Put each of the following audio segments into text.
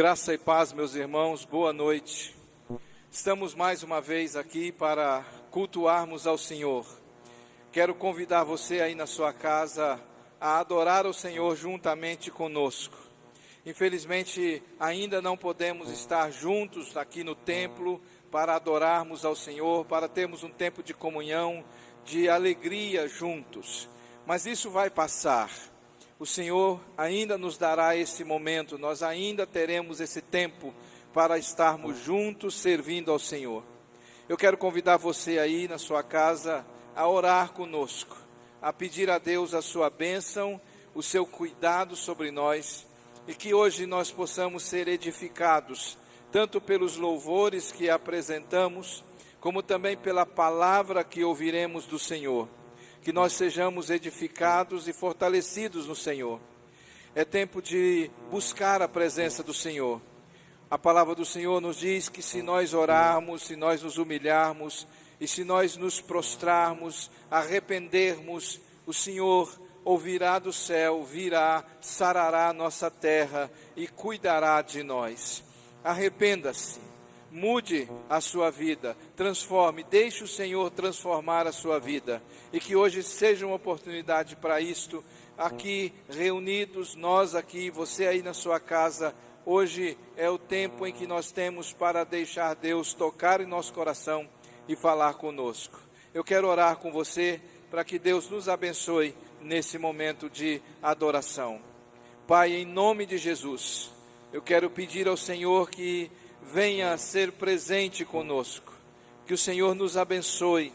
Graça e paz, meus irmãos, boa noite. Estamos mais uma vez aqui para cultuarmos ao Senhor. Quero convidar você aí na sua casa a adorar o Senhor juntamente conosco. Infelizmente, ainda não podemos estar juntos aqui no templo para adorarmos ao Senhor, para termos um tempo de comunhão, de alegria juntos. Mas isso vai passar. O Senhor ainda nos dará esse momento, nós ainda teremos esse tempo para estarmos juntos servindo ao Senhor. Eu quero convidar você aí na sua casa a orar conosco, a pedir a Deus a sua bênção, o seu cuidado sobre nós, e que hoje nós possamos ser edificados, tanto pelos louvores que apresentamos, como também pela palavra que ouviremos do Senhor. Que nós sejamos edificados e fortalecidos no Senhor. É tempo de buscar a presença do Senhor. A palavra do Senhor nos diz que se nós orarmos, se nós nos humilharmos e se nós nos prostrarmos, arrependermos, o Senhor ouvirá do céu, virá, sarará a nossa terra e cuidará de nós. Arrependa-se. Mude a sua vida, transforme, deixe o Senhor transformar a sua vida, e que hoje seja uma oportunidade para isto, aqui reunidos, nós aqui, você aí na sua casa. Hoje é o tempo em que nós temos para deixar Deus tocar em nosso coração e falar conosco. Eu quero orar com você para que Deus nos abençoe nesse momento de adoração. Pai, em nome de Jesus, eu quero pedir ao Senhor que venha ser presente conosco, que o Senhor nos abençoe,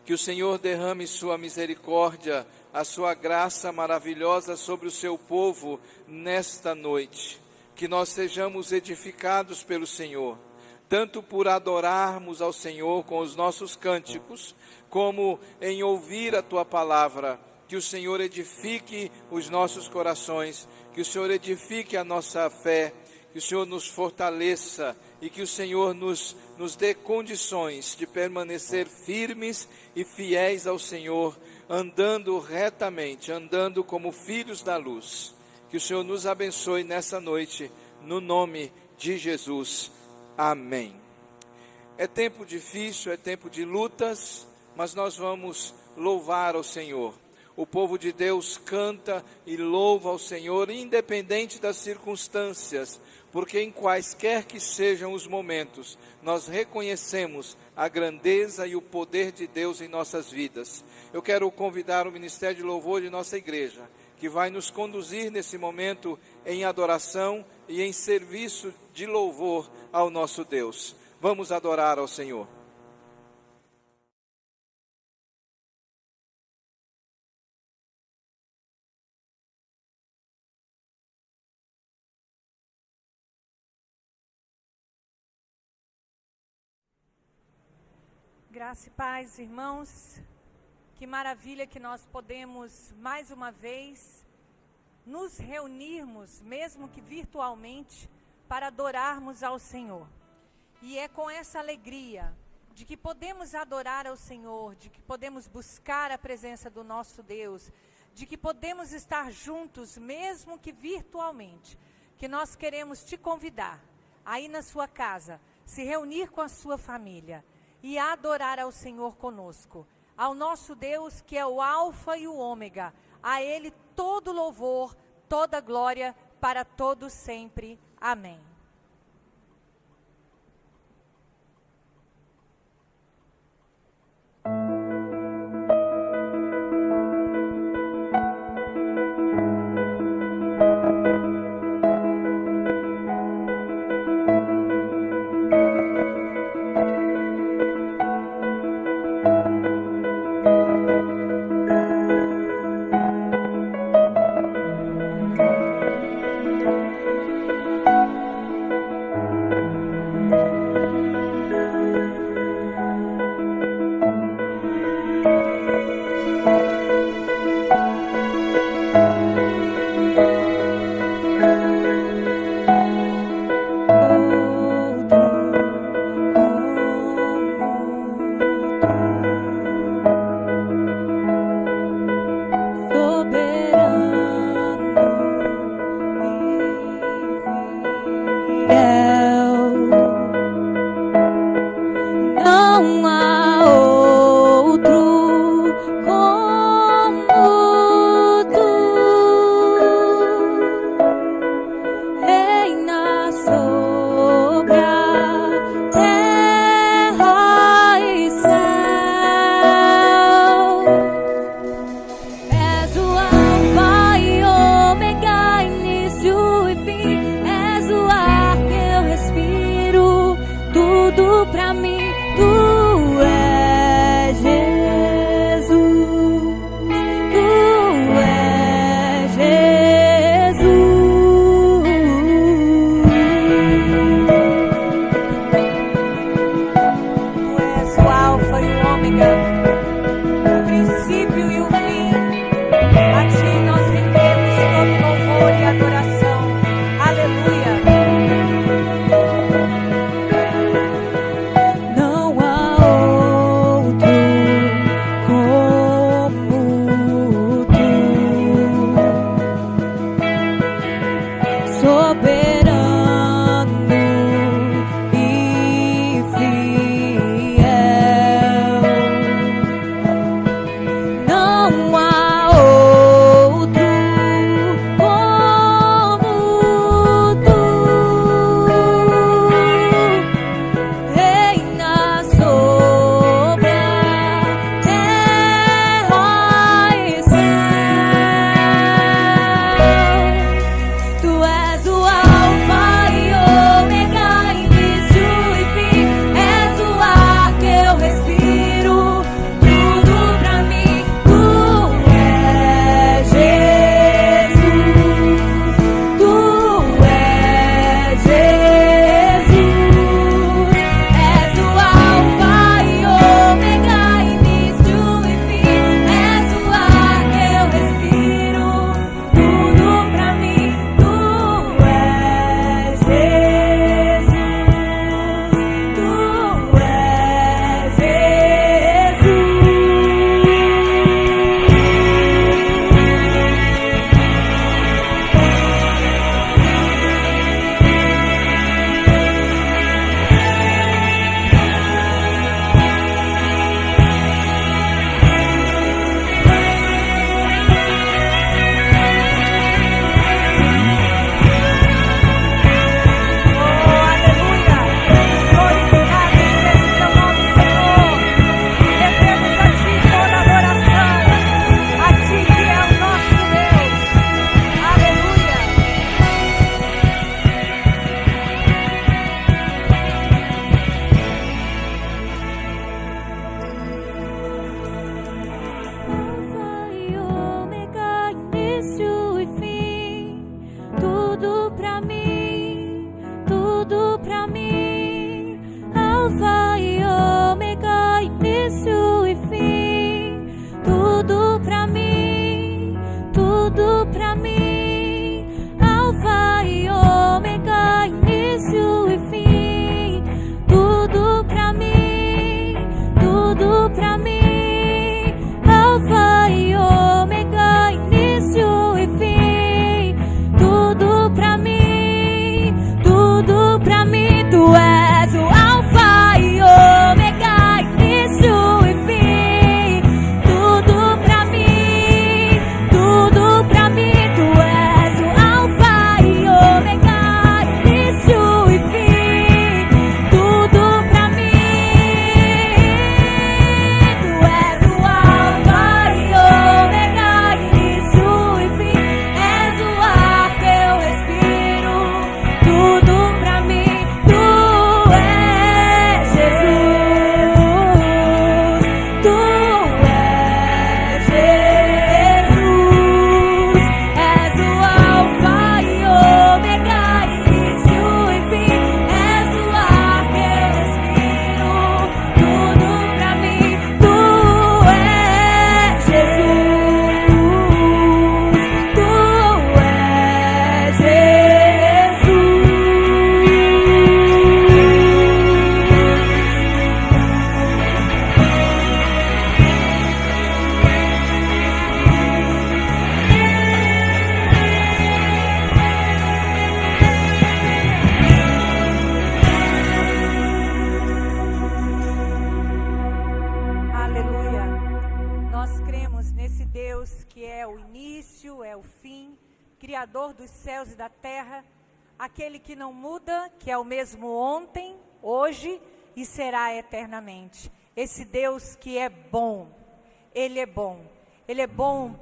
que o Senhor derrame sua misericórdia, a sua graça maravilhosa sobre o seu povo nesta noite, que nós sejamos edificados pelo Senhor, tanto por adorarmos ao Senhor com os nossos cânticos, como em ouvir a tua palavra, que o Senhor edifique os nossos corações, que o Senhor edifique a nossa fé, que o Senhor nos fortaleça e que o Senhor nos dê condições de permanecer firmes e fiéis ao Senhor, andando retamente, andando como filhos da luz. Que o Senhor nos abençoe nessa noite, no nome de Jesus. Amém. É tempo difícil, é tempo de lutas, mas nós vamos louvar ao Senhor. O povo de Deus canta e louva ao Senhor, independente das circunstâncias, porque em quaisquer que sejam os momentos, nós reconhecemos a grandeza e o poder de Deus em nossas vidas. Eu quero convidar o Ministério de Louvor de nossa igreja, que vai nos conduzir nesse momento em adoração e em serviço de louvor ao nosso Deus. Vamos adorar ao Senhor. Graça e paz, irmãos. Que maravilha que nós podemos mais uma vez nos reunirmos, mesmo que virtualmente, para adorarmos ao Senhor. E é com essa alegria de que podemos adorar ao Senhor, de que podemos buscar a presença do nosso Deus, de que podemos estar juntos, mesmo que virtualmente, que nós queremos te convidar, aí na sua casa, se reunir com a sua família e adorar ao Senhor conosco, ao nosso Deus que é o Alfa e o Ômega, a Ele todo louvor, toda glória para todos sempre. Amém. Criador dos céus e da terra, aquele que não muda, que é o mesmo ontem, hoje e será eternamente. Esse Deus que é bom, Ele é bom. Ele é bom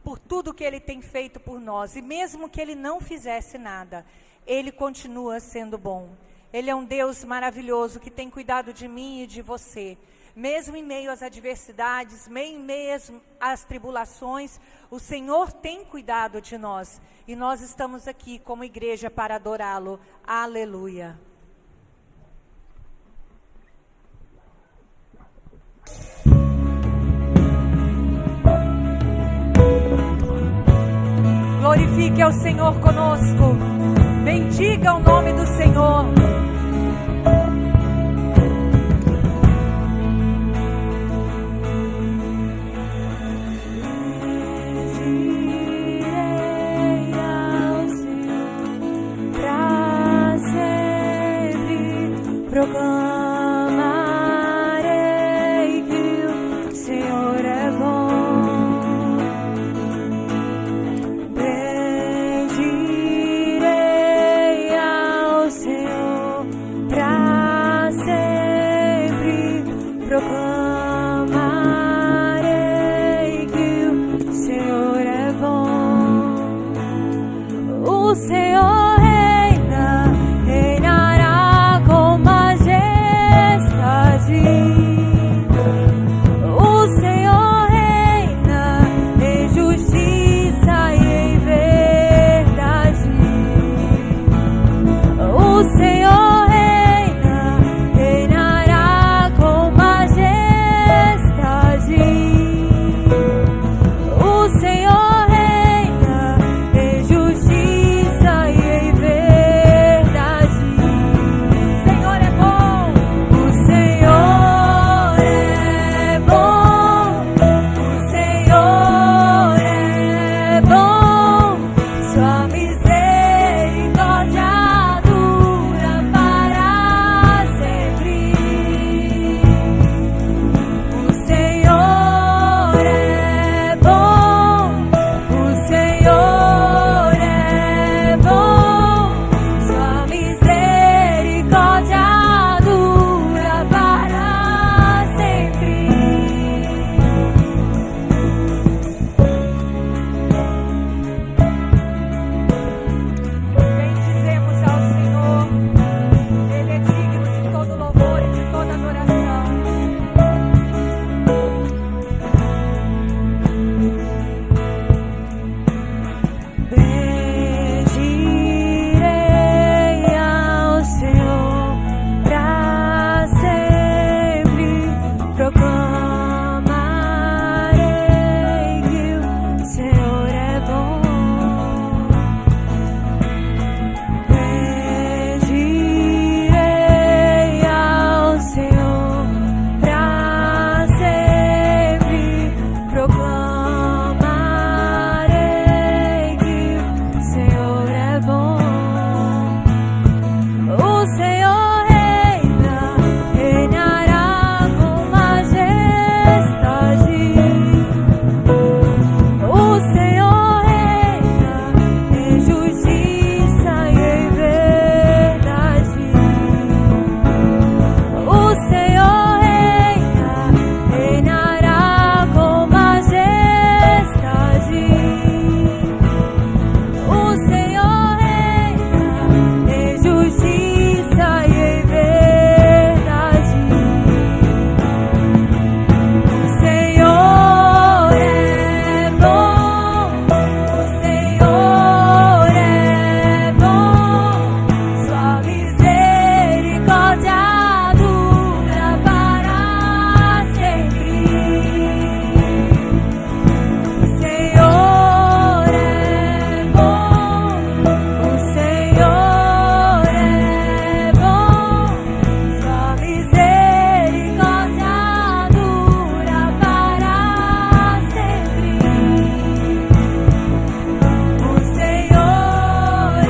por tudo que Ele tem feito por nós. E mesmo que Ele não fizesse nada, Ele continua sendo bom. Ele é um Deus maravilhoso que tem cuidado de mim e de você. Mesmo em meio às adversidades, mesmo em meio às tribulações, o Senhor tem cuidado de nós. E nós estamos aqui como igreja para adorá-lo. Aleluia. Glorifique ao Senhor conosco. Bendiga o nome do Senhor. Direi ao Senhor proclamarei que o Senhor é bom. Bendirei ao Senhor pra sempre, proclamarei que o Senhor é bom. O Senhor reina, reinará com majestade. O Senhor reina em justiça e em verdade. O Senhor reina, reinará com majestade. O Senhor reina em justiça e em verdade. O Senhor é bom. O Senhor é bom. O Senhor é bom. Sua misericórdia dura para sempre. O Senhor é bom. O Senhor é bom. Sua misericórdia dura para sempre. Bendizemos ao Senhor, Ele é digno de todo louvor e de toda adoração. Bendirei ao Senhor pra sempre, proclamarei que o Senhor é bom. Bendirei ao Senhor pra sempre, proclamarei que o Senhor é bom. O Senhor reina, reinará com majestade. O Senhor reina em justiça e em verdade. O Senhor reina, reinará com majestade. O Senhor reina em justiça e em verdade. O Senhor é bom. O Senhor é bom. Sua misericórdia dura para sempre. O Senhor é bom. O Senhor é bom. Sua misericórdia dura para sempre. O Senhor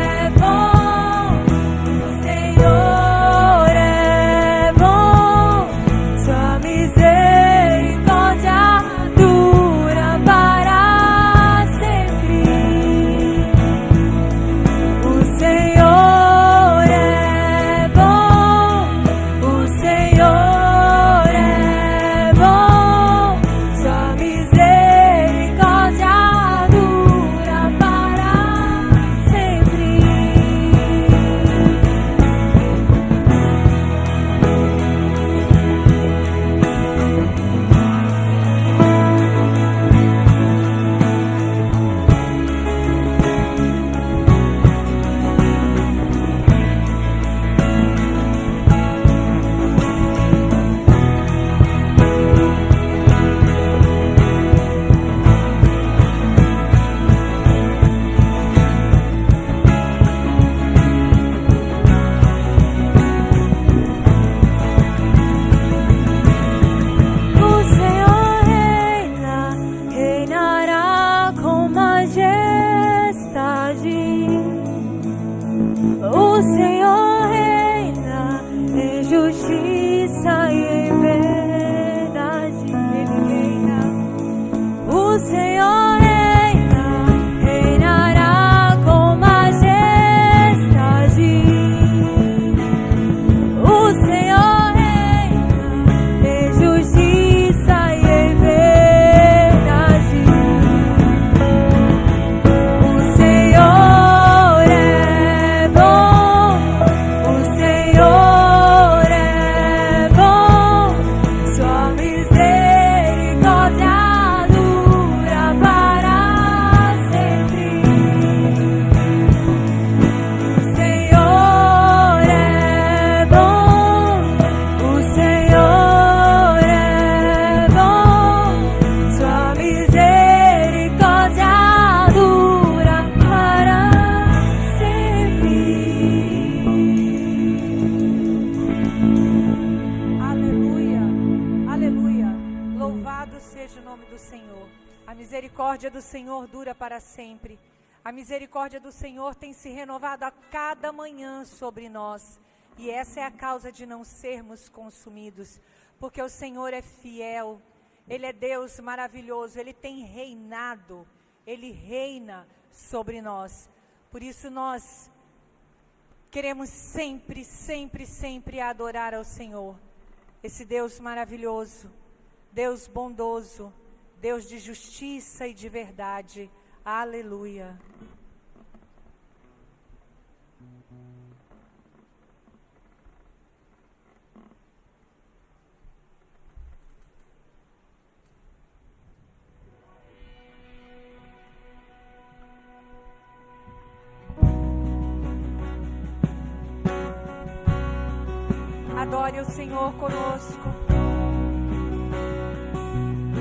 é bom. O Senhor é bom. Sua misericórdia dura para sempre. O Senhor é bom. O Senhor é bom. Sua misericórdia dura para sempre. justiça e em verdade Ele reina. O Senhor reina, reinará com majestade. O Senhor reina em justiça e em verdade. O Senhor é bom, o Senhor é bom, sua misericórdia dura para sempre. O Senhor é bom, o Senhor é bom, sua misericórdia dura para sempre. Aleluia, aleluia. Louvado seja o nome do Senhor. A misericórdia do Senhor dura para sempre. A misericórdia do Senhor tem se renovado a cada manhã sobre nós. E essa é a causa de não sermos consumidos. Porque o Senhor é fiel. Ele é Deus maravilhoso. Ele tem reinado. Ele reina sobre nós. Por isso nós queremos sempre, sempre, sempre adorar ao Senhor. Esse Deus maravilhoso, Deus bondoso, Deus de justiça e de verdade. Aleluia. Adore o Senhor conosco.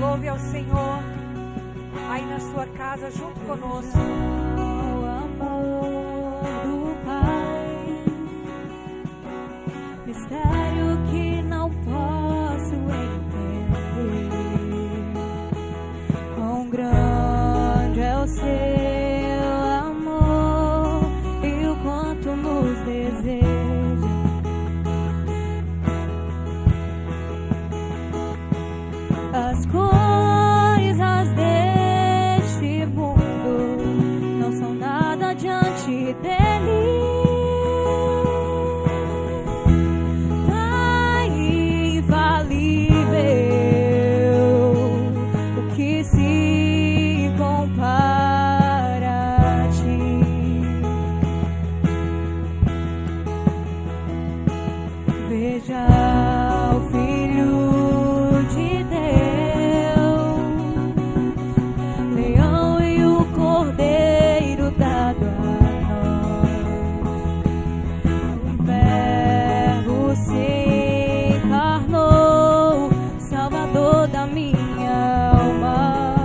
Louve ao Senhor aí na sua casa junto conosco. O amor do Pai, mistério que não posso entender. Quão grande é o seu amor e o quanto nos deseja. As coisas deste mundo não são nada diante dele. Pai infalível, o que se compara a ti? Veja o Filho de Deus, leão e o cordeiro dado a nós. O Verbo se encarnou, Salvador da minha alma.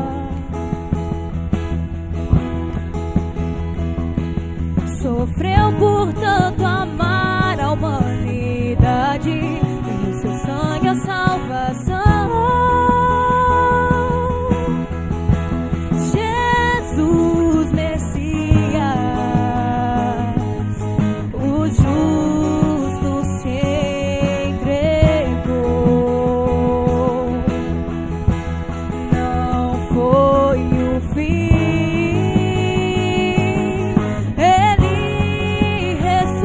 Sofreu por tanto amar a humanidade, e o seu sangue a salvação. Jesus Messias, o justo se entregou. Não foi o fim, ele ressuscitou.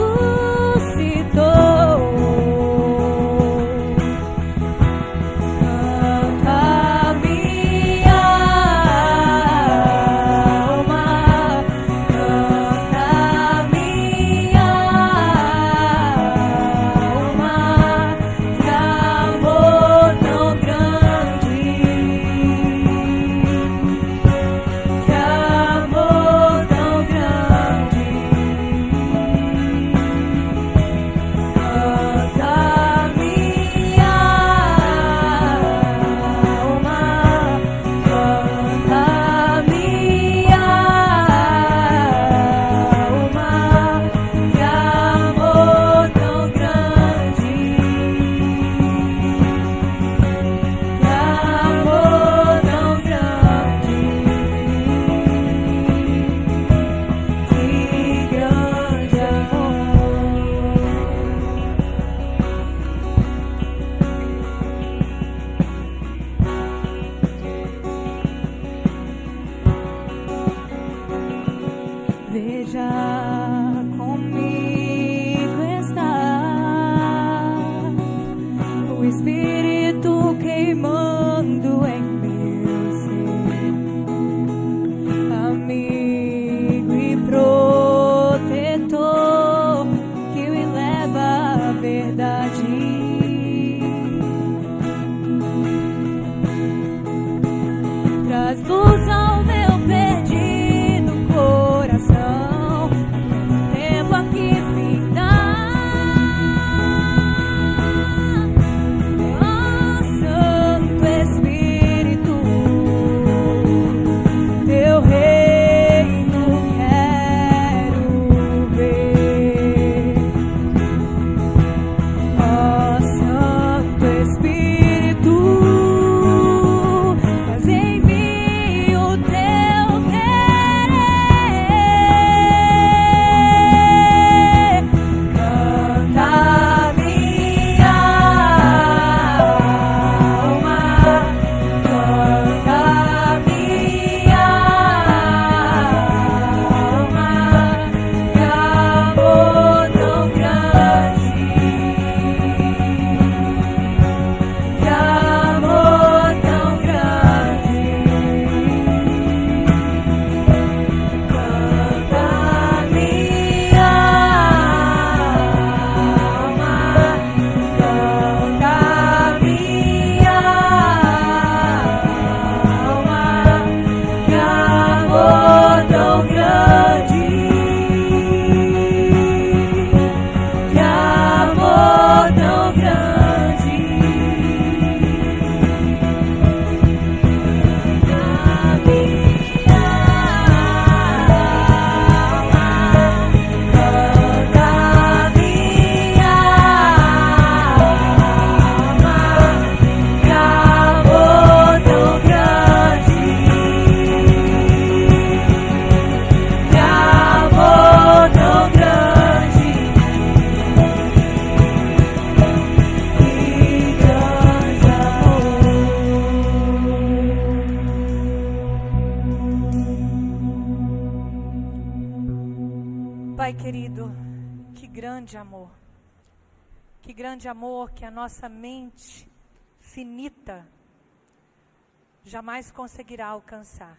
comigo está o Espírito queimando em meu ser, amigo e protetor que me leva à verdade. Traz luz ao meu perdido coração, tempo aqui findar. Oh, Santo Espírito, teu reino quero ver. Oh, Santo Espírito, faz em mim o teu querer. Canta minha alma, canta minha alma, que amor tão grande, que amor tão grande. Canta minha alma, canta minha alma, que amor tão grande, que amor tão grande. Pai querido, que grande amor que a nossa mente finita jamais conseguirá alcançar.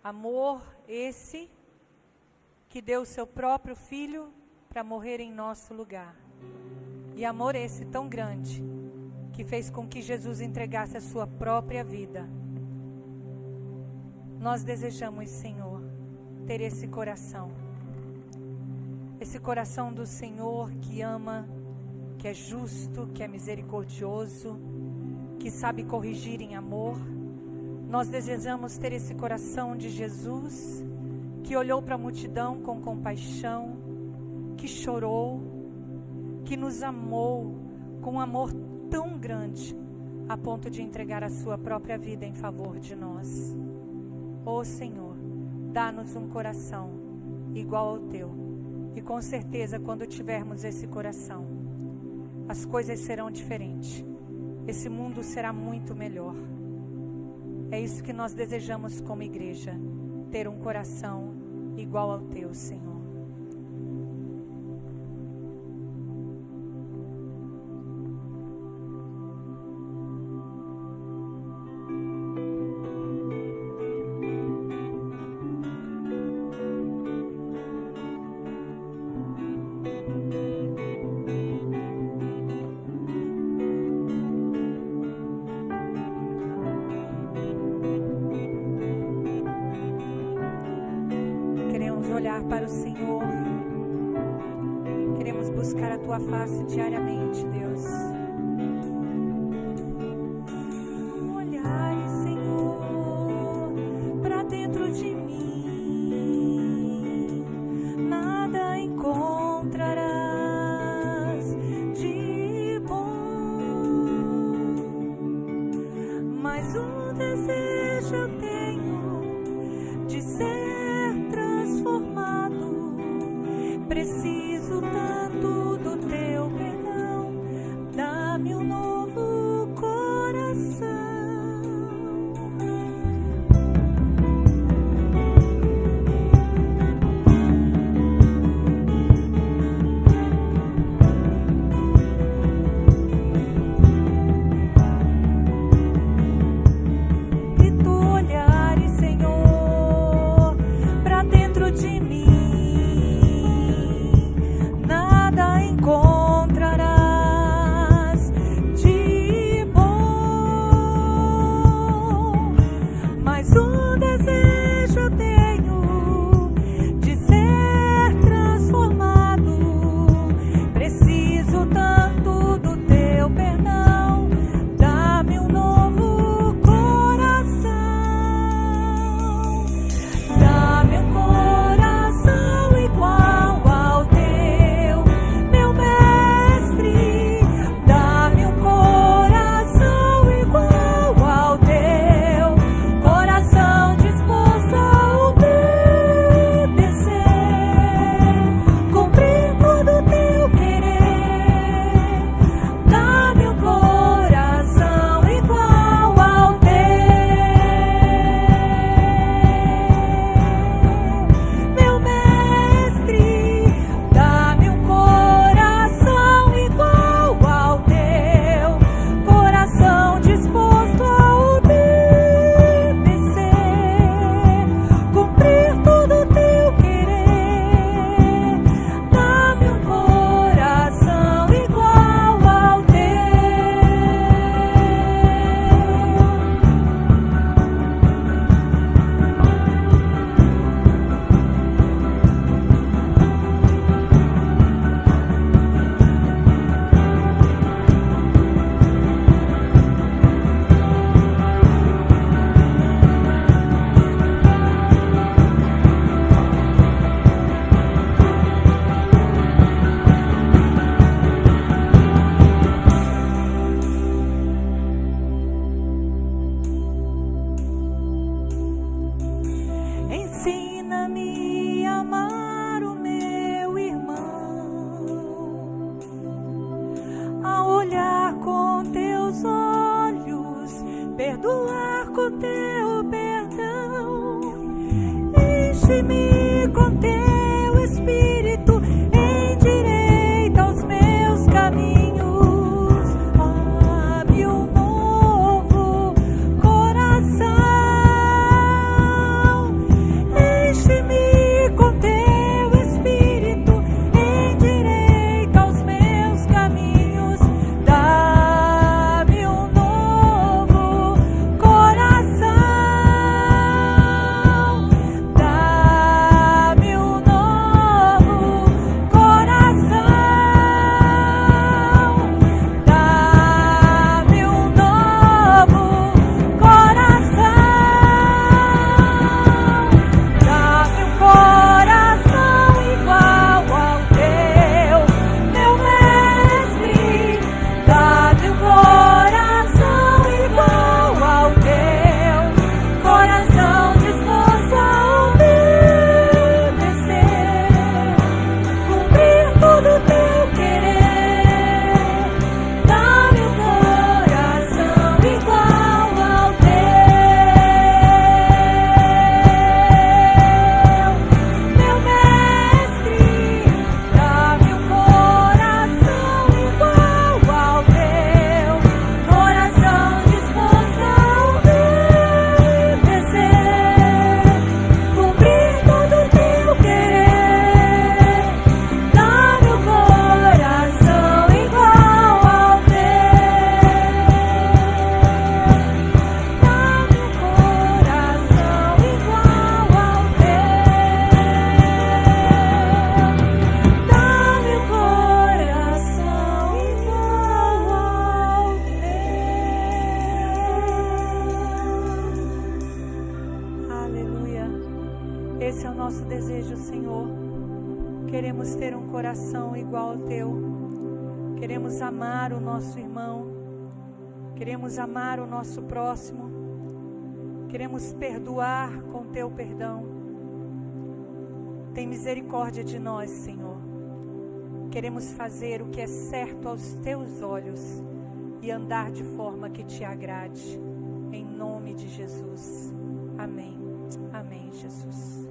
Amor esse que deu o seu próprio Filho para morrer em nosso lugar. E amor esse tão grande que fez com que Jesus entregasse a sua própria vida. Nós desejamos, Senhor, ter esse coração do Senhor que ama, que é justo, que é misericordioso, que sabe corrigir em amor. Nós desejamos ter esse coração de Jesus, que olhou para a multidão com compaixão, que chorou, que nos amou com um amor tão grande, a ponto de entregar a sua própria vida em favor de nós. Ó Senhor, dá-nos um coração igual ao teu. E com certeza, quando tivermos esse coração, as coisas serão diferentes. Esse mundo será muito melhor. É isso que nós desejamos como igreja, ter um coração igual ao teu, Senhor. Olhar para o Senhor, queremos buscar a tua face diariamente, Deus. Olhar, Senhor, para dentro de mim, nada encontrarás de bom, mas um desejo eu tenho de ser transformado. Preciso tanto do teu perdão, dá-me um novo coração. Senhor, queremos ter um coração igual ao Teu, queremos amar o nosso irmão, queremos amar o nosso próximo, queremos perdoar com Teu perdão. Tem misericórdia de nós, Senhor. Queremos fazer o que é certo aos Teus olhos e andar de forma que Te agrade. Em nome de Jesus. Amém. Amém, Jesus.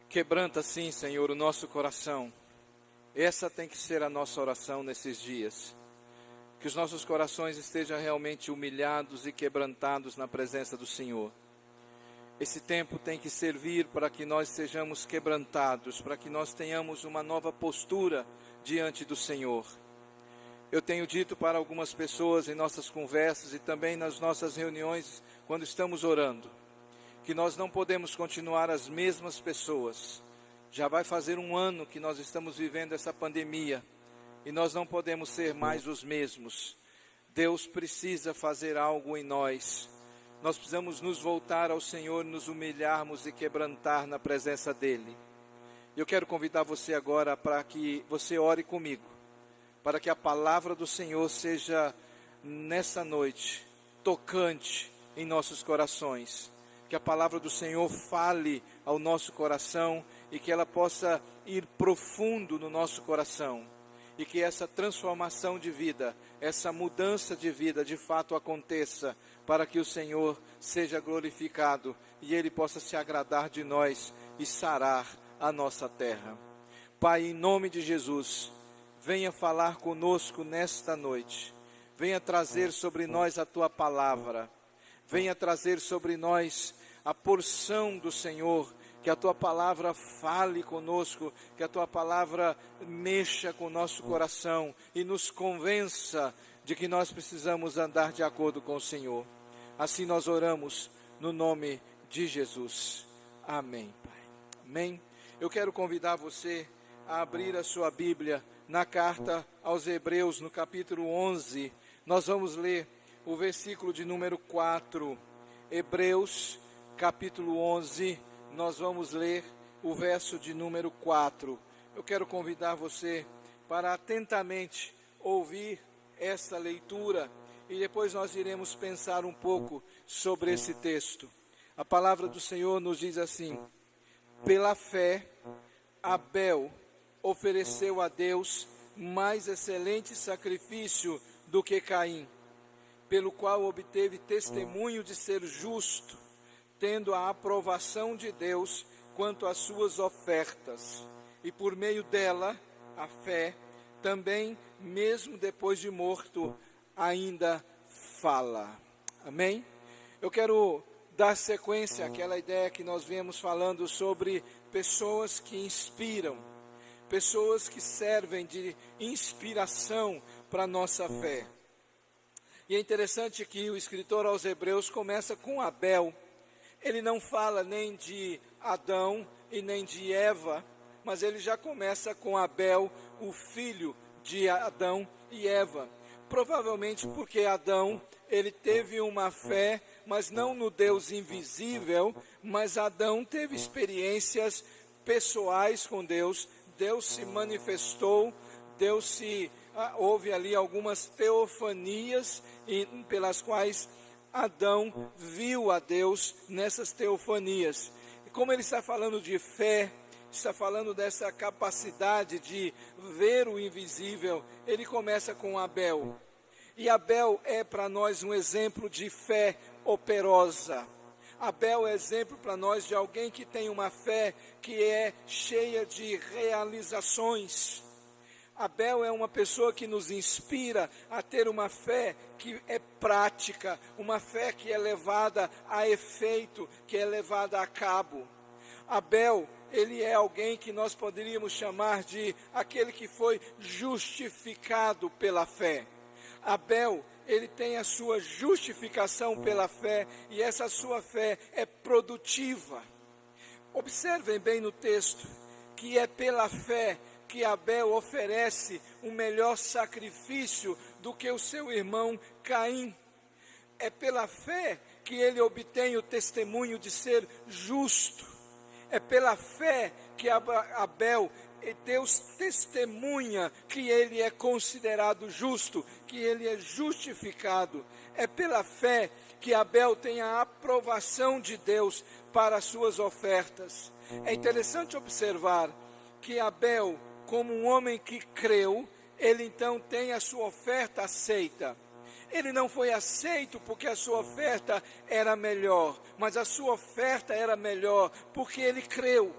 Quebranta, sim, Senhor, o nosso coração. Essa tem que ser a nossa oração nesses dias. Que os nossos corações estejam realmente humilhados e quebrantados na presença do Senhor. Esse tempo tem que servir para que nós sejamos quebrantados, para que nós tenhamos uma nova postura diante do Senhor. Eu tenho dito para algumas pessoas em nossas conversas e também nas nossas reuniões, quando estamos orando, que nós não podemos continuar as mesmas pessoas. Já vai fazer um ano que nós estamos vivendo essa pandemia e nós não podemos ser mais os mesmos. Deus precisa fazer algo em nós. Nós precisamos nos voltar ao Senhor, nos humilharmos e quebrantar na presença dEle. Eu quero convidar você agora para que você ore comigo, para que a palavra do Senhor seja nessa noite tocante em nossos corações. Que a palavra do Senhor fale ao nosso coração e que ela possa ir profundo no nosso coração. E que essa transformação de vida, essa mudança de vida de fato aconteça, para que o Senhor seja glorificado e Ele possa se agradar de nós e sarar a nossa terra. Pai, em nome de Jesus, venha falar conosco nesta noite. Venha trazer sobre nós a Tua palavra. Venha trazer sobre nós a porção do Senhor. Que a Tua palavra fale conosco, que a Tua palavra mexa com o nosso coração e nos convença de que nós precisamos andar de acordo com o Senhor. Assim nós oramos no nome de Jesus. Amém, Pai. Amém. Eu quero convidar você a abrir a sua Bíblia na carta aos Hebreus, no capítulo 11. Nós vamos ler o versículo de número 4. Hebreus, capítulo 11. Nós vamos ler o verso de número 4. Eu quero convidar você para atentamente ouvir essa leitura e depois nós iremos pensar um pouco sobre esse texto. A palavra do Senhor nos diz assim: pela fé, Abel ofereceu a Deus mais excelente sacrifício do que Caim, pelo qual obteve testemunho de ser justo, tendo a aprovação de Deus quanto às suas ofertas. E por meio dela, a fé, também, mesmo depois de morto, ainda fala. Amém? Eu quero dar sequência àquela ideia que nós viemos falando sobre pessoas que inspiram, pessoas que servem de inspiração para a nossa fé. E é interessante que o escritor aos Hebreus começa com Abel. Ele não fala nem de Adão e nem de Eva, mas ele já começa com Abel, o filho de Adão e Eva. Provavelmente porque Adão, ele teve uma fé, mas não no Deus invisível, mas Adão teve experiências pessoais com Deus. Deus se manifestou, houve ali algumas teofanias pelas quais Adão viu a Deus nessas teofanias. E como ele está falando de fé, está falando dessa capacidade de ver o invisível, ele começa com Abel. E Abel é para nós um exemplo de fé operosa. Abel é exemplo para nós de alguém que tem uma fé que é cheia de realizações. Abel é uma pessoa que nos inspira a ter uma fé que é prática, uma fé que é levada a efeito, que é levada a cabo. Abel, ele é alguém que nós poderíamos chamar de aquele que foi justificado pela fé. Abel, ele tem a sua justificação pela fé e essa sua fé é produtiva. Observem bem no texto que é pela fé que Abel oferece um melhor sacrifício do que o seu irmão Caim. É pela fé que ele obtém o testemunho de ser justo. É pela fé que Abel, Deus testemunha que ele é considerado justo, que ele é justificado. É pela fé que Abel tem a aprovação de Deus para as suas ofertas. É interessante observar que Abel, como um homem que creu, ele então tem a sua oferta aceita. Ele não foi aceito porque a sua oferta era melhor, mas a sua oferta era melhor porque ele creu.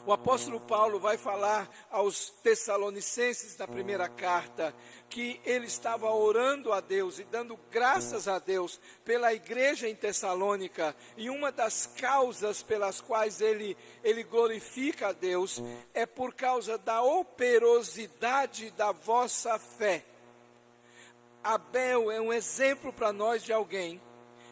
O apóstolo Paulo vai falar aos Tessalonicenses na primeira carta que ele estava orando a Deus e dando graças a Deus pela igreja em Tessalônica, e uma das causas pelas quais ele glorifica a Deus é por causa da operosidade da vossa fé. Abel é um exemplo para nós de alguém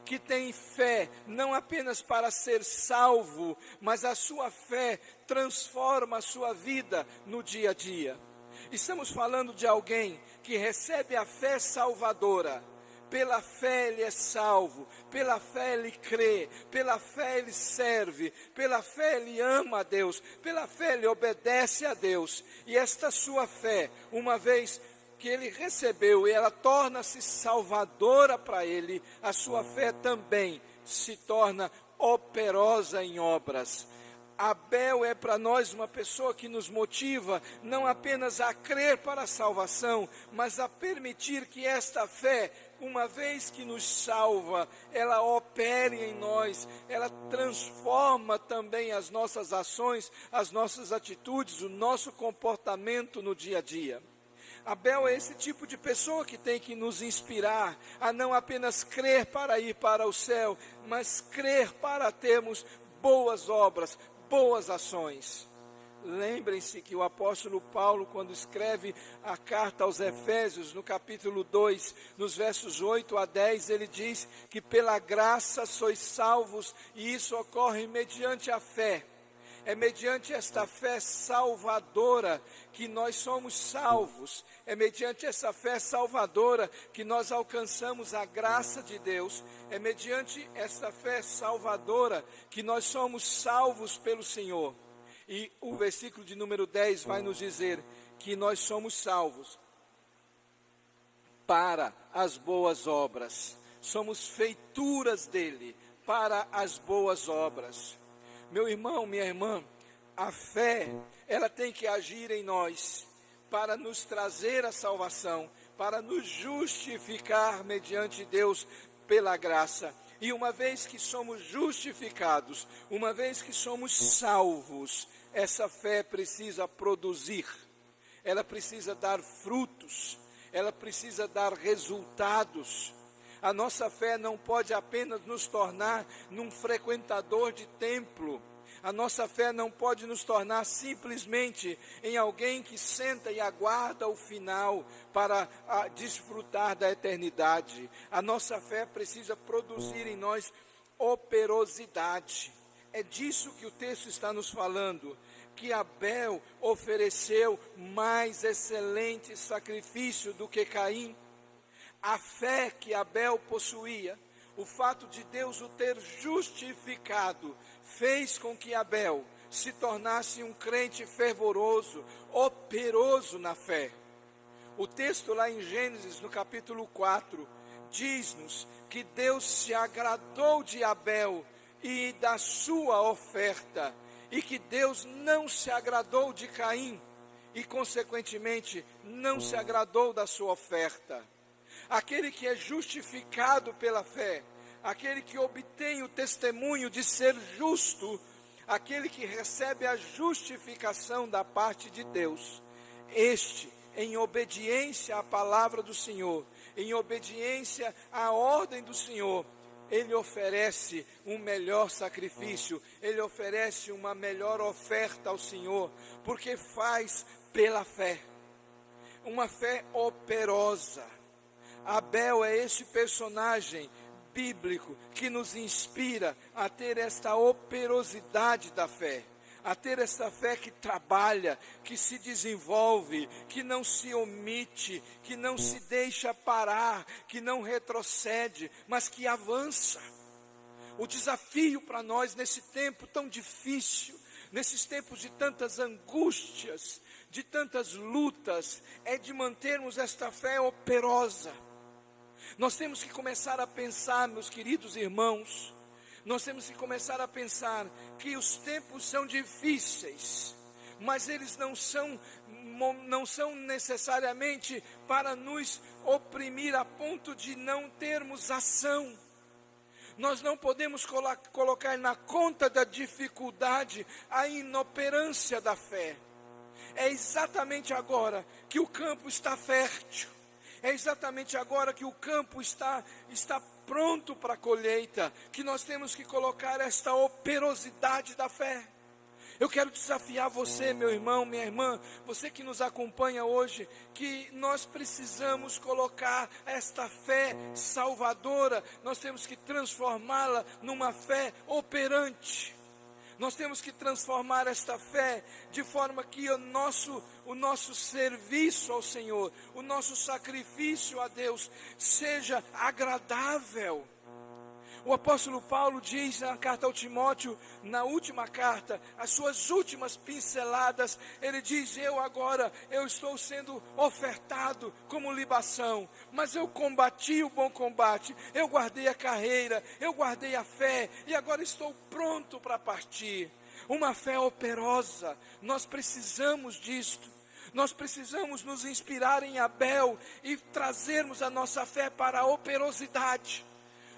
que tem fé, não apenas para ser salvo, mas a sua fé transforma a sua vida no dia a dia. Estamos falando de alguém que recebe a fé salvadora. Pela fé ele é salvo, pela fé ele crê, pela fé ele serve, pela fé ele ama a Deus, pela fé ele obedece a Deus. E esta sua fé, uma vez que ele recebeu e ela torna-se salvadora para ele, a sua fé também se torna operosa em obras. Abel é para nós uma pessoa que nos motiva não apenas a crer para a salvação, mas a permitir que esta fé, uma vez que nos salva, ela opere em nós, ela transforma também as nossas ações, as nossas atitudes, o nosso comportamento no dia a dia. Abel é esse tipo de pessoa que tem que nos inspirar a não apenas crer para ir para o céu, mas crer para termos boas obras, boas ações. Lembrem-se que o apóstolo Paulo, quando escreve a carta aos Efésios, no capítulo 2, nos versos 8 a 10, ele diz que pela graça sois salvos, e isso ocorre mediante a fé. É mediante esta fé salvadora que nós somos salvos. É mediante essa fé salvadora que nós alcançamos a graça de Deus. É mediante essa fé salvadora que nós somos salvos pelo Senhor. E o versículo de número 10 vai nos dizer que nós somos salvos para as boas obras. Somos feituras dele para as boas obras. Meu irmão, minha irmã, a fé, ela tem que agir em nós para nos trazer a salvação, para nos justificar mediante Deus pela graça. E uma vez que somos justificados, uma vez que somos salvos, essa fé precisa produzir, ela precisa dar frutos, ela precisa dar resultados. A nossa fé não pode apenas nos tornar num frequentador de templo. A nossa fé não pode nos tornar simplesmente em alguém que senta e aguarda o final para desfrutar da eternidade. A nossa fé precisa produzir em nós operosidade. É disso que o texto está nos falando, que Abel ofereceu mais excelente sacrifício do que Caim. A fé que Abel possuía, o fato de Deus o ter justificado, fez com que Abel se tornasse um crente fervoroso, operoso na fé. O texto lá em Gênesis, no capítulo 4, diz-nos que Deus se agradou de Abel e da sua oferta, e que Deus não se agradou de Caim, e consequentemente não se agradou da sua oferta. Aquele que é justificado pela fé, aquele que obtém o testemunho de ser justo, aquele que recebe a justificação da parte de Deus, este, em obediência à palavra do Senhor, em obediência à ordem do Senhor, ele oferece um melhor sacrifício, ele oferece uma melhor oferta ao Senhor, porque faz pela fé, uma fé operosa. Abel é esse personagem bíblico que nos inspira a ter esta operosidade da fé. a ter esta fé que trabalha, que se desenvolve, que não se omite, que não se deixa parar, que não retrocede, mas que avança. O desafio para nós nesse tempo tão difícil, nesses tempos de tantas angústias, de tantas lutas, é de mantermos esta fé operosa. Nós temos que começar a pensar, meus queridos irmãos, nós temos que começar a pensar que os tempos são difíceis, mas eles não são necessariamente para nos oprimir a ponto de não termos ação. Nós não podemos colocar na conta da dificuldade a inoperância da fé. É exatamente agora que o campo está fértil. É exatamente agora que o campo está pronto para a colheita, que nós temos que colocar esta operosidade da fé. Eu quero desafiar você, meu irmão, minha irmã, você que nos acompanha hoje, que nós precisamos colocar esta fé salvadora, nós temos que transformá-la numa fé operante. Nós temos que transformar esta fé de forma que o nosso serviço ao Senhor, o nosso sacrifício a Deus seja agradável. O apóstolo Paulo diz na carta ao Timóteo, na última carta, as suas últimas pinceladas, ele diz: eu estou sendo ofertado como libação, mas eu combati o bom combate, eu guardei a carreira, eu guardei a fé, e agora estou pronto para partir. Uma fé operosa, nós precisamos disto. Nós precisamos nos inspirar em Abel e trazermos a nossa fé para a operosidade.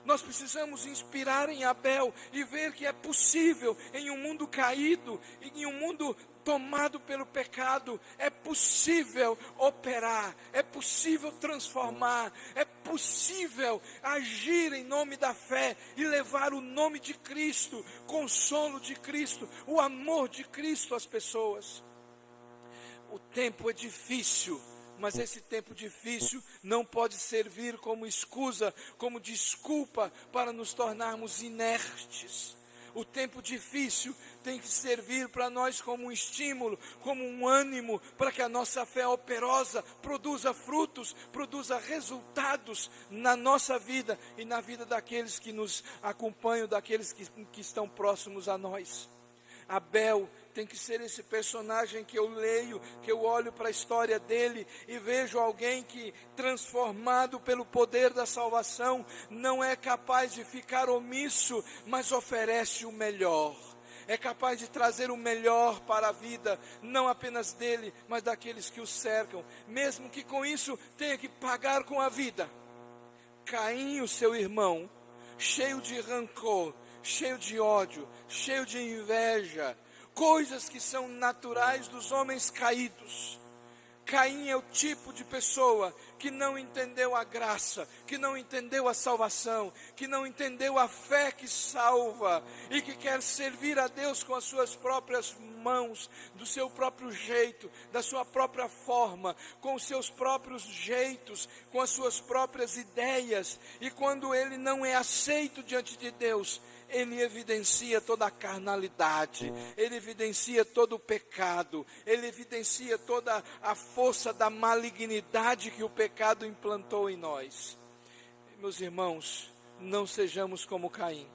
Nós precisamos inspirar em Abel e ver que é possível em um mundo caído, em um mundo tomado pelo pecado, é possível operar, é possível transformar, é possível agir em nome da fé e levar o nome de Cristo, consolo de Cristo, o amor de Cristo às pessoas. O tempo é difícil, mas esse tempo difícil não pode servir como escusa, como desculpa para nos tornarmos inertes. O tempo difícil tem que servir para nós como um estímulo, como um ânimo, para que a nossa fé operosa produza frutos, produza resultados na nossa vida e na vida daqueles que nos acompanham, daqueles que estão próximos a nós. Abel tem que ser esse personagem que eu leio, que eu olho para a história dele e vejo alguém que, transformado pelo poder da salvação, não é capaz de ficar omisso, mas oferece o melhor. É capaz de trazer o melhor para a vida, não apenas dele, mas daqueles que o cercam, mesmo que com isso tenha que pagar com a vida. Caim, o seu irmão, cheio de rancor, cheio de ódio, cheio de inveja, coisas que são naturais dos homens caídos. Caim é o tipo de pessoa que não entendeu a graça, que não entendeu a salvação, que não entendeu a fé que salva e que quer servir a Deus com as suas próprias mãos, do seu próprio jeito, da sua própria forma, com os seus próprios jeitos, com as suas próprias ideias. E quando ele não é aceito diante de Deus, ele evidencia toda a carnalidade, ele evidencia todo o pecado, ele evidencia toda a força da malignidade que o pecado implantou em nós. Meus irmãos, não sejamos como Caim.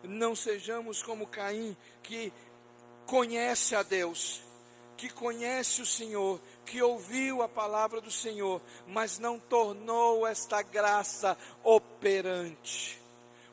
Não sejamos como Caim, que conhece a Deus, que conhece o Senhor, que ouviu a palavra do Senhor, mas não tornou esta graça operante.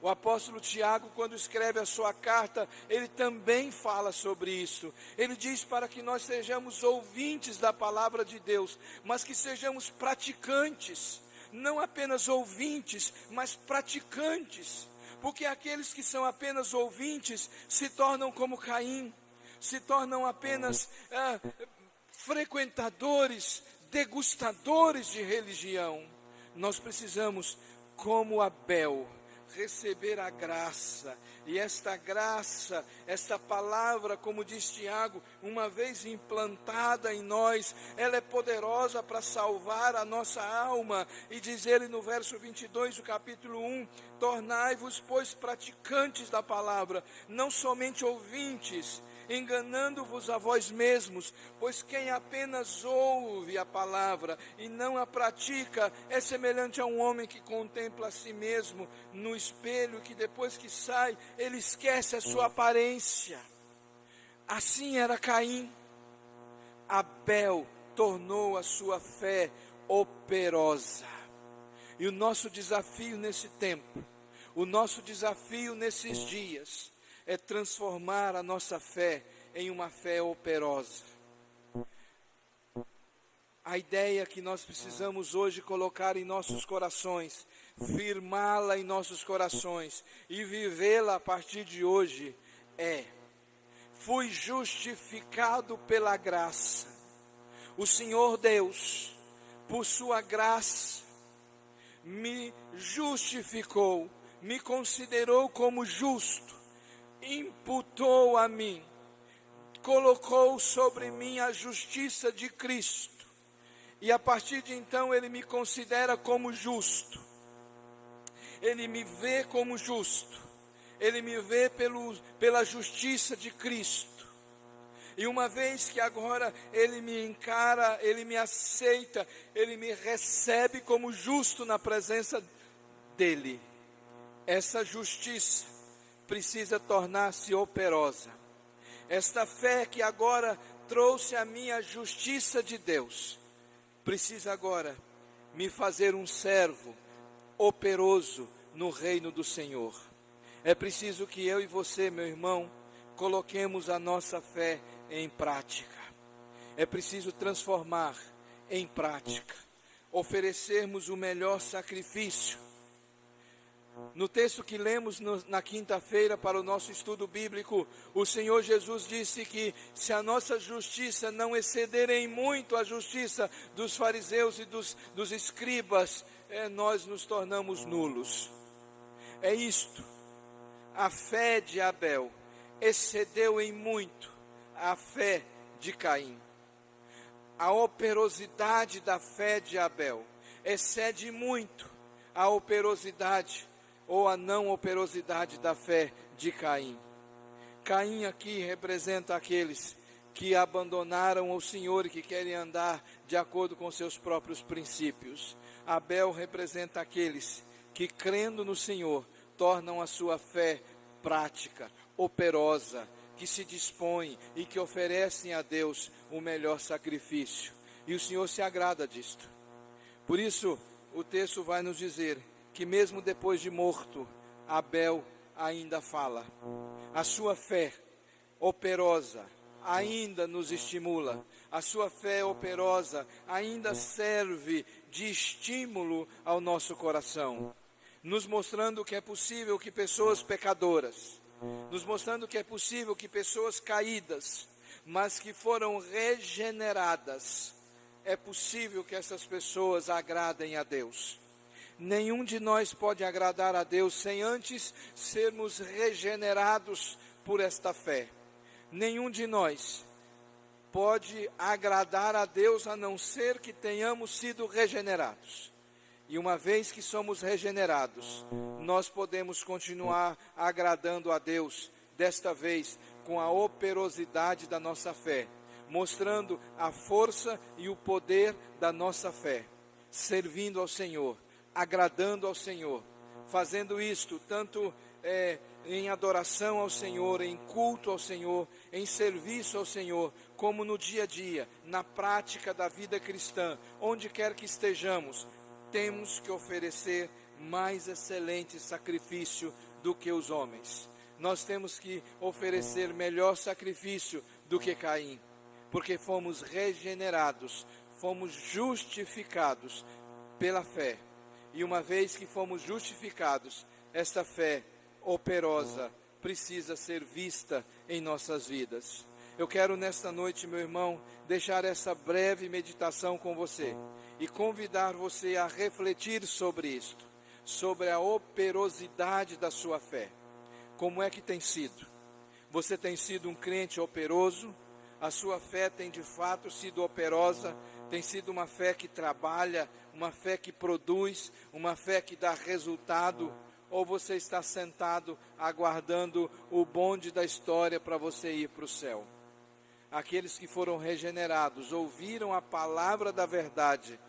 O apóstolo Tiago, quando escreve a sua carta, ele também fala sobre isso. Ele diz para que nós sejamos ouvintes da palavra de Deus, mas que sejamos praticantes. Não apenas ouvintes, mas praticantes. Porque aqueles que são apenas ouvintes se tornam como Caim, se tornam apenas frequentadores, degustadores de religião. Nós precisamos, como Abel, receber a graça, e esta graça, esta palavra, como diz Tiago, uma vez implantada em nós, ela é poderosa para salvar a nossa alma, e diz ele no verso 22 do capítulo 1, tornai-vos, pois, praticantes da palavra, não somente ouvintes. enganando-vos a vós mesmos, pois quem apenas ouve a palavra e não a pratica é semelhante a um homem que contempla a si mesmo no espelho, que depois que sai, ele esquece a sua aparência. Assim era Caim. Abel tornou a sua fé operosa. E o nosso desafio nesse tempo, o nosso desafio nesses dias, é transformar a nossa fé em uma fé operosa. A ideia que nós precisamos hoje colocar em nossos corações, firmá-la em nossos corações e vivê-la a partir de hoje é: fui justificado pela graça. O Senhor Deus, por sua graça, me justificou, me considerou como justo, imputou a mim, colocou sobre mim a justiça de Cristo, e a partir de então Ele me considera como justo, Ele me vê como justo, Ele me vê pela justiça de Cristo. E uma vez que agora Ele me encara, Ele me aceita, Ele me recebe como justo na presença dEle, essa justiça precisa tornar-se operosa. Esta fé que agora trouxe a minha justiça de Deus, precisa agora me fazer um servo operoso no reino do Senhor. É preciso que eu e você, meu irmão, coloquemos a nossa fé em prática. É preciso transformar em prática, oferecermos o melhor sacrifício. No texto que lemos na quinta-feira para o nosso estudo bíblico, o Senhor Jesus disse que se a nossa justiça não exceder em muito a justiça dos fariseus e dos escribas, nós nos tornamos nulos. É isto. A fé de Abel excedeu em muito a fé de Caim. A operosidade da fé de Abel excede muito a operosidade ou a não operosidade da fé de Caim. Caim aqui representa aqueles que abandonaram o Senhor e que querem andar de acordo com seus próprios princípios. Abel representa aqueles que, crendo no Senhor, tornam a sua fé prática, operosa, que se dispõem e que oferecem a Deus o melhor sacrifício. E o Senhor se agrada disto. Por isso, o texto vai nos dizer que mesmo depois de morto, Abel ainda fala. A sua fé operosa ainda nos estimula. A sua fé operosa ainda serve de estímulo ao nosso coração, nos mostrando que é possível que pessoas pecadoras, nos mostrando que é possível que pessoas caídas, mas que foram regeneradas, é possível que essas pessoas agradem a Deus. Nenhum de nós pode agradar a Deus sem antes sermos regenerados por esta fé. Nenhum de nós pode agradar a Deus a não ser que tenhamos sido regenerados. E uma vez que somos regenerados, nós podemos continuar agradando a Deus, desta vez com a operosidade da nossa fé, mostrando a força e o poder da nossa fé, servindo ao Senhor, agradando ao Senhor, fazendo isto tanto em adoração ao Senhor, em culto ao Senhor, em serviço ao Senhor, como no dia a dia, na prática da vida cristã, onde quer que estejamos, temos que oferecer mais excelente sacrifício do que os homens. Nós temos que oferecer melhor sacrifício do que Caim, porque fomos regenerados, fomos justificados pela fé. E uma vez que fomos justificados, esta fé operosa precisa ser vista em nossas vidas. Eu quero nesta noite, meu irmão, deixar essa breve meditação com você e convidar você a refletir sobre isto, sobre a operosidade da sua fé. Como é que tem sido? Você tem sido um crente operoso? A sua fé tem de fato sido operosa? Tem sido uma fé que trabalha, uma fé que produz, uma fé que dá resultado? ou você está sentado aguardando o bonde da história para você ir para o céu? Aqueles que foram regenerados, ouviram a palavra da verdade,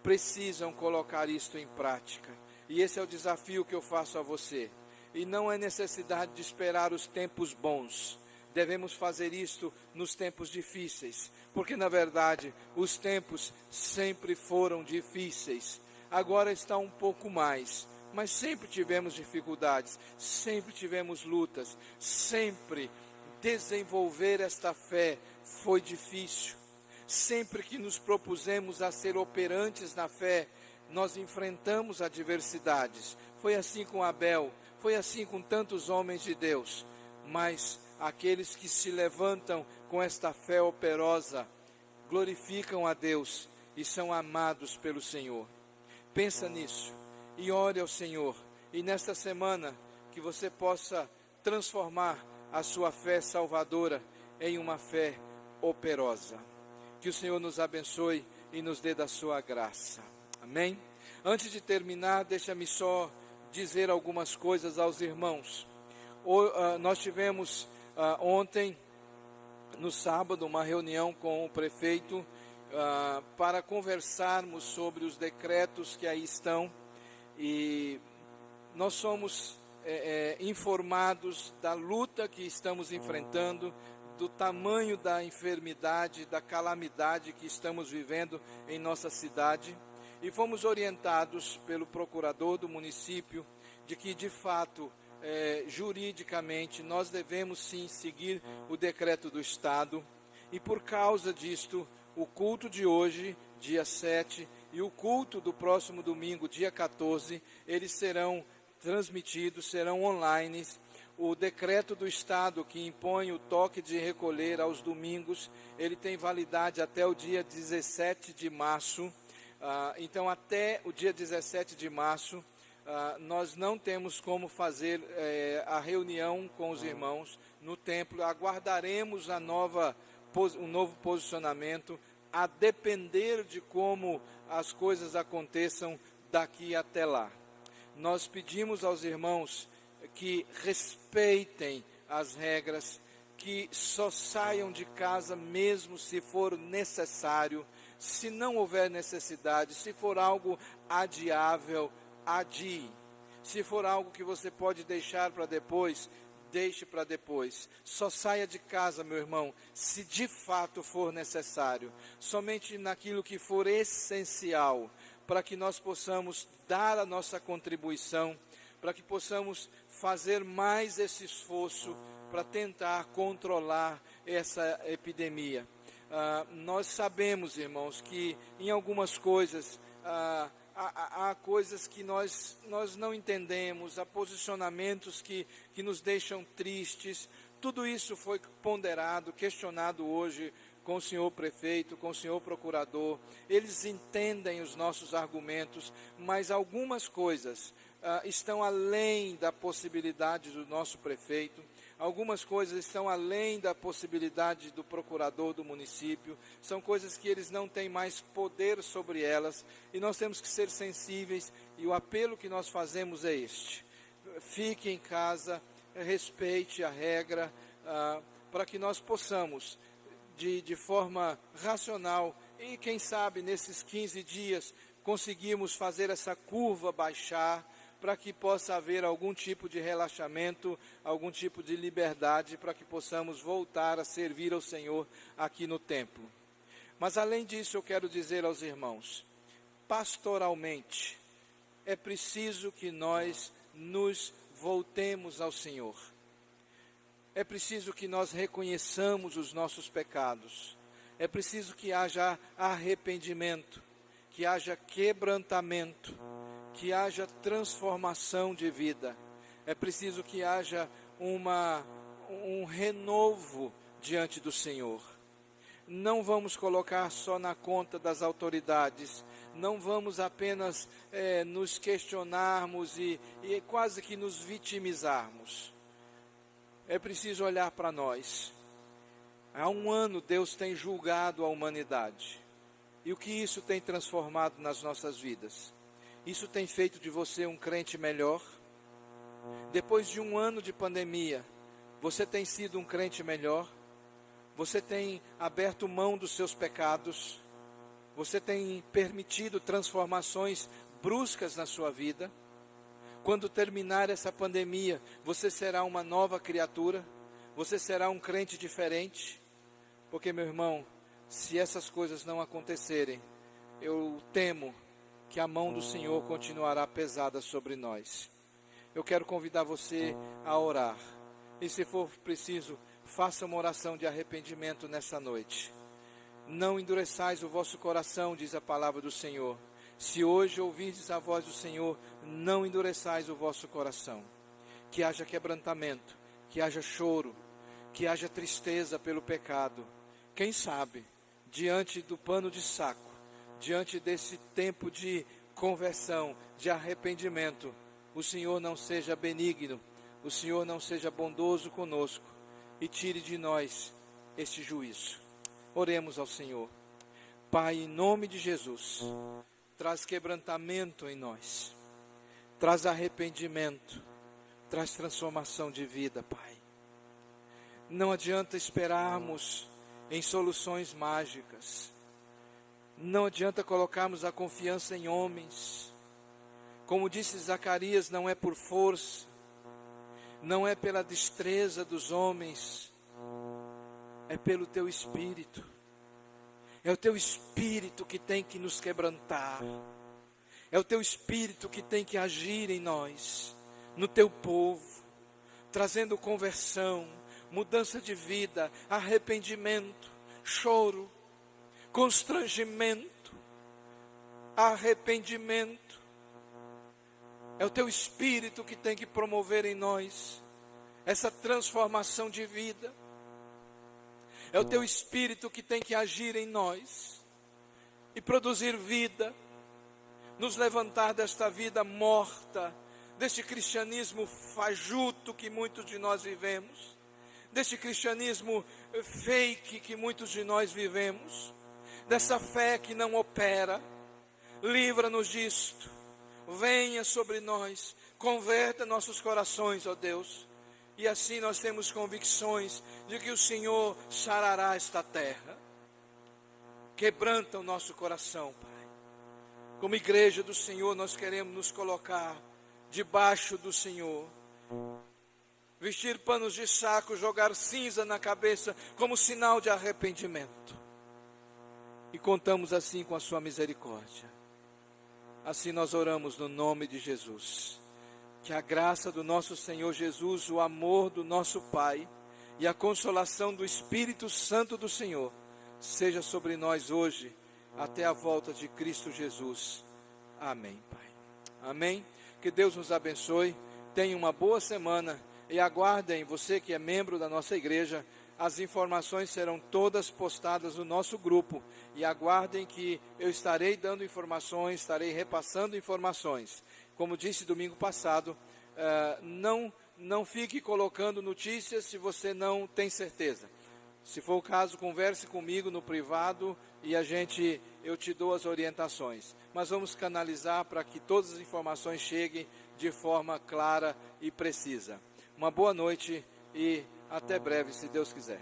precisam colocar isto em prática. E esse é o desafio que eu faço a você. E não é necessidade de esperar os tempos bons. Devemos fazer isto nos tempos difíceis, porque na verdade os tempos sempre foram difíceis. Agora está um pouco mais, mas sempre tivemos dificuldades, sempre tivemos lutas, sempre desenvolver esta fé foi difícil. Sempre que nos propusemos a ser operantes na fé, nós enfrentamos adversidades. Foi assim com Abel, foi assim com tantos homens de Deus. Mas aqueles que se levantam com esta fé operosa, glorificam a Deus e são amados pelo Senhor. Pensa nisso e ore ao Senhor. E nesta semana que você possa transformar a sua fé salvadora em uma fé operosa. Que o Senhor nos abençoe e nos dê da sua graça. Amém? Antes de terminar, deixa-me só dizer algumas coisas aos irmãos. Nós tivemos ontem, no sábado, uma reunião com o prefeito para conversarmos sobre os decretos que aí estão. E nós somos informados da luta que estamos enfrentando, do tamanho da enfermidade, da calamidade que estamos vivendo em nossa cidade, e fomos orientados pelo procurador do município de que, de fato, juridicamente, nós devemos sim seguir o decreto do Estado, e por causa disto, o culto de hoje, dia 7, e o culto do próximo domingo, dia 14, eles serão transmitidos, serão online. O decreto do Estado que impõe o toque de recolher aos domingos, ele tem validade até o dia 17 de março. Então, até o dia 17 de março, nós não temos como fazer a reunião com os irmãos no templo. Aguardaremos um novo posicionamento, a depender de como as coisas aconteçam daqui até lá. Nós pedimos aos irmãos que respeitem as regras, que só saiam de casa mesmo se for necessário. Se não houver necessidade, se for algo adiável, adie. Se for algo que você pode deixar para depois, deixe para depois. Só saia de casa, meu irmão, se de fato for necessário. Somente naquilo que for essencial, para que nós possamos dar a nossa contribuição, para que possamos fazer mais esse esforço para tentar controlar essa epidemia. Nós sabemos, irmãos, que em algumas coisas há coisas que nós não entendemos, há posicionamentos que nos deixam tristes. Tudo isso foi ponderado, questionado hoje com o senhor prefeito, com o senhor procurador. Eles entendem os nossos argumentos, mas algumas coisas estão além da possibilidade do nosso prefeito, algumas coisas estão além da possibilidade do procurador do município, são coisas que eles não têm mais poder sobre elas, e nós temos que ser sensíveis, e o apelo que nós fazemos é este: fique em casa, respeite a regra, para que nós possamos, de forma racional, e quem sabe nesses 15 dias, conseguimos fazer essa curva baixar, para que possa haver algum tipo de relaxamento, algum tipo de liberdade, para que possamos voltar a servir ao Senhor aqui no templo. Mas além disso, eu quero dizer aos irmãos, pastoralmente, é preciso que nós nos voltemos ao Senhor. É preciso que nós reconheçamos os nossos pecados. É preciso que haja arrependimento, que haja quebrantamento, que haja transformação de vida. É preciso que haja um renovo diante do Senhor. Não vamos colocar só na conta das autoridades, não vamos apenas nos questionarmos e quase que nos vitimizarmos. É preciso olhar para nós. Há um ano Deus tem julgado a humanidade. E o que isso tem transformado nas nossas vidas? Isso tem feito de você um crente melhor? Depois de um ano de pandemia, você tem sido um crente melhor? Você tem aberto mão dos seus pecados? Você tem permitido transformações bruscas na sua vida? Quando terminar essa pandemia, você será uma nova criatura? Você será um crente diferente? Porque, meu irmão, se essas coisas não acontecerem, eu temo que a mão do Senhor continuará pesada sobre nós. Eu quero convidar você a orar. E se for preciso, faça uma oração de arrependimento nessa noite. Não endureçais o vosso coração, diz a palavra do Senhor. Se hoje ouvirdes a voz do Senhor, não endureçais o vosso coração. Que haja quebrantamento, que haja choro, que haja tristeza pelo pecado. Quem sabe, diante do pano de saco, diante desse tempo de conversão, de arrependimento, o Senhor não seja benigno, o Senhor não seja bondoso conosco e tire de nós este juízo. Oremos ao Senhor. Pai, em nome de Jesus, traz quebrantamento em nós, traz arrependimento, traz transformação de vida, Pai. Não adianta esperarmos em soluções mágicas, não adianta colocarmos a confiança em homens. Como disse Zacarias, não é por força, não é pela destreza dos homens, é pelo teu Espírito. É o teu Espírito que tem que nos quebrantar. É o teu Espírito que tem que agir em nós, no teu povo, trazendo conversão, mudança de vida, arrependimento, choro, constrangimento, arrependimento. É o teu Espírito que tem que promover em nós essa transformação de vida. É o teu Espírito que tem que agir em nós e produzir vida, nos levantar desta vida morta, deste cristianismo fajuto que muitos de nós vivemos, deste cristianismo fake que muitos de nós vivemos, dessa fé que não opera. Livra-nos disto. Venha sobre nós, converta nossos corações, ó Deus, e assim nós temos convicções de que o Senhor sarará esta terra. Quebranta o nosso coração, Pai. Como igreja do Senhor, nós queremos nos colocar debaixo do Senhor, vestir panos de saco, jogar cinza na cabeça como sinal de arrependimento, e contamos assim com a sua misericórdia. Assim nós oramos no nome de Jesus. Que a graça do nosso Senhor Jesus, o amor do nosso Pai e a consolação do Espírito Santo do Senhor seja sobre nós hoje, até a volta de Cristo Jesus. Amém, Pai. Amém. Que Deus nos abençoe. Tenha uma boa semana e aguardem, você que é membro da nossa igreja, as informações serão todas postadas no nosso grupo. E aguardem que eu estarei dando informações, estarei repassando informações. Como disse domingo passado, não fique colocando notícias se você não tem certeza. Se for o caso, converse comigo no privado e eu te dou as orientações. Mas vamos canalizar para que todas as informações cheguem de forma clara e precisa. Uma boa noite e até breve, se Deus quiser.